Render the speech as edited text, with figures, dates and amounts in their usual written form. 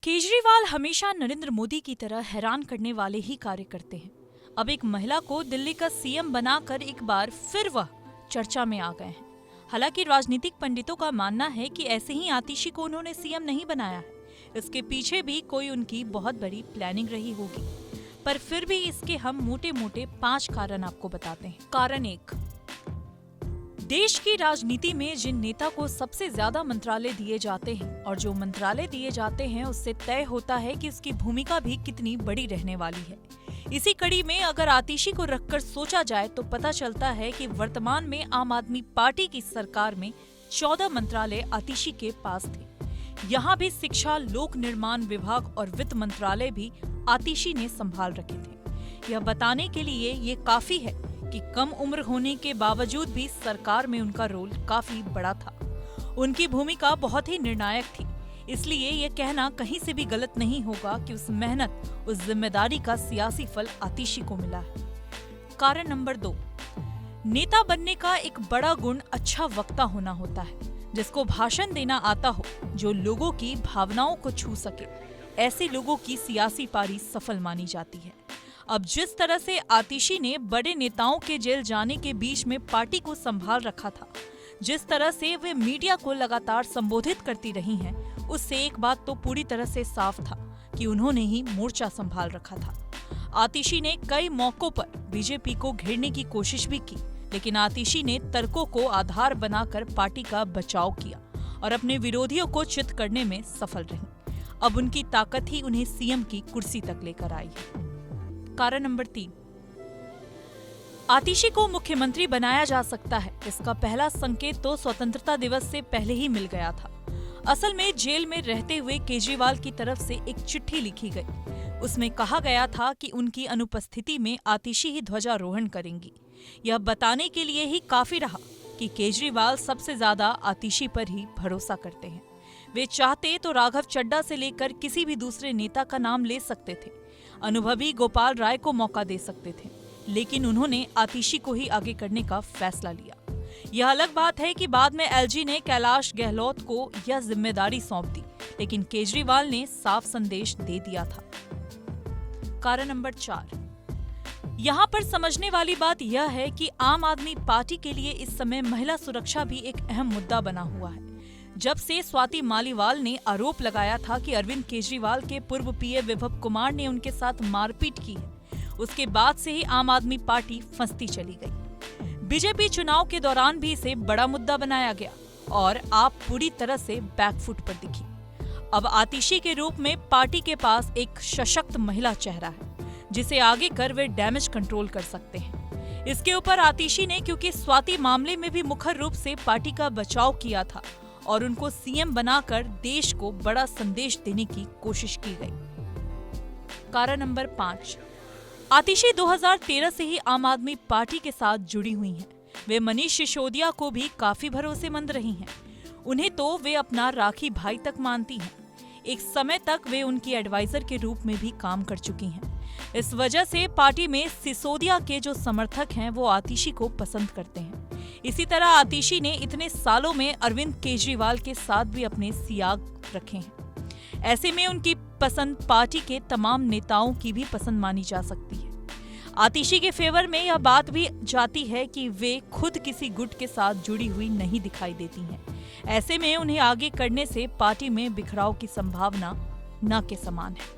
केजरीवाल हमेशा नरेंद्र मोदी की तरह हैरान करने वाले ही कार्य करते हैं। अब एक महिला को दिल्ली का सीएम बनाकर एक बार फिर वह चर्चा में आ गए हैं। हालांकि राजनीतिक पंडितों का मानना है कि ऐसे ही आतिशी को उन्होंने सीएम नहीं बनाया है, इसके पीछे भी कोई उनकी बहुत बड़ी प्लानिंग रही होगी। पर फिर भी इसके हम मोटे मोटे 5 कारण आपको बताते हैं। कारण 1, देश की राजनीति में जिन नेता को सबसे ज्यादा मंत्रालय दिए जाते हैं और जो मंत्रालय दिए जाते हैं उससे तय होता है कि उसकी भूमिका भी कितनी बड़ी रहने वाली है। इसी कड़ी में अगर आतिशी को रखकर सोचा जाए तो पता चलता है कि वर्तमान में आम आदमी पार्टी की सरकार में 14 मंत्रालय आतिशी के पास थे। यहाँ भी शिक्षा, लोक निर्माण विभाग और वित्त मंत्रालय भी आतिशी ने संभाल रखे थे। यह बताने के लिए ये काफी है कि कम उम्र होने के बावजूद भी सरकार में उनका रोल काफी बड़ा था। उनकी भूमिका बहुत ही निर्णायक थी, इसलिए ये कहना कहीं से भी गलत नहीं होगा कि उस मेहनत, उस जिम्मेदारी का सियासी फल आतिशी को मिला है। कारण नंबर 2, नेता बनने का एक बड़ा गुण अच्छा वक्ता होना होता है, जिसको भाषण देना आता हो, जो लोगों की भावनाओं को छू सके। ऐसे लोगों की सियासी पारी सफल मानी जाती है। अब जिस तरह से आतिशी ने बड़े नेताओं के जेल जाने के बीच में पार्टी को संभाल रखा था, जिस तरह से वे मीडिया को लगातार संबोधित करती रही हैं, उससे एक बात तो पूरी तरह से साफ था कि उन्होंने ही मोर्चा संभाल रखा था। आतिशी ने कई मौकों पर बीजेपी को घेरने की कोशिश भी की, लेकिन आतिशी ने तर्कों को आधार बनाकर पार्टी का बचाव किया और अपने विरोधियों को चित करने में सफल रही। अब उनकी ताकत ही उन्हें सीएम की कुर्सी तक लेकर आई है। कारण नंबर 3, आतिशी को मुख्यमंत्री बनाया जा सकता है, इसका पहला संकेत तो स्वतंत्रता दिवस से पहले ही मिल गया था। असल में जेल में रहते हुए केजरीवाल की तरफ से एक चिट्ठी लिखी गई। उसमें कहा गया था कि उनकी अनुपस्थिति में आतिशी ही ध्वजारोहण करेंगी। यह बताने के लिए ही काफी रहा कि केजरीवाल सबसे ज्यादा आतिशी पर ही भरोसा करते हैं। वे चाहते तो राघव चड्ढा से लेकर किसी भी दूसरे नेता का नाम ले सकते थे, अनुभवी गोपाल राय को मौका दे सकते थे, लेकिन उन्होंने आतिशी को ही आगे करने का फैसला लिया। यह अलग बात है कि बाद में एलजी ने कैलाश गहलोत को यह जिम्मेदारी सौंप दी, लेकिन केजरीवाल ने साफ संदेश दे दिया था। कारण नंबर 4, यहाँ पर समझने वाली बात यह है कि आम आदमी पार्टी के लिए इस समय महिला सुरक्षा भी एक अहम मुद्दा बना हुआ है। जब से स्वाति मालीवाल ने आरोप लगाया था कि अरविंद केजरीवाल के पूर्व पीए विभव कुमार ने उनके साथ मारपीट की है, उसके बाद से ही आम आदमी पार्टी फंसती चली गई। बीजेपी चुनाव के दौरान भी इसे बड़ा मुद्दा बनाया गया और आप पूरी तरह से बैकफुट पर दिखी। अब आतिशी के रूप में पार्टी के पास एक सशक्त महिला चेहरा है, जिसे आगे कर वे डैमेज कंट्रोल कर सकते हैं। इसके ऊपर आतिशी ने क्योंकि स्वाति मामले में भी मुखर रूप से पार्टी का बचाव किया था और उनको सीएम बनाकर देश को बड़ा संदेश देने की कोशिश की गई। कारण नंबर 5, आतिशी 2013 से ही आम आदमी पार्टी के साथ जुड़ी हुई हैं। वे मनीष सिसोदिया को भी काफी भरोसेमंद रही हैं। उन्हें तो वे अपना राखी भाई तक मानती हैं। एक समय तक वे उनकी एडवाइजर के रूप में भी काम कर चुकी हैं। इस वजह से पार्टी में सिसोदिया के जो समर्थक हैं वो आतिशी को पसंद करते हैं। इसी तरह आतिशी ने इतने सालों में अरविंद केजरीवाल के साथ भी अपने सियाग रखे हैं। ऐसे में उनकी पसंद पार्टी के तमाम नेताओं की भी पसंद मानी जा सकती है। आतिशी के फेवर में यह बात भी जाती है कि वे खुद किसी गुट के साथ जुड़ी हुई नहीं दिखाई देती हैं। ऐसे में उन्हें आगे करने से पार्टी में बिखराव की संभावना न के समान है।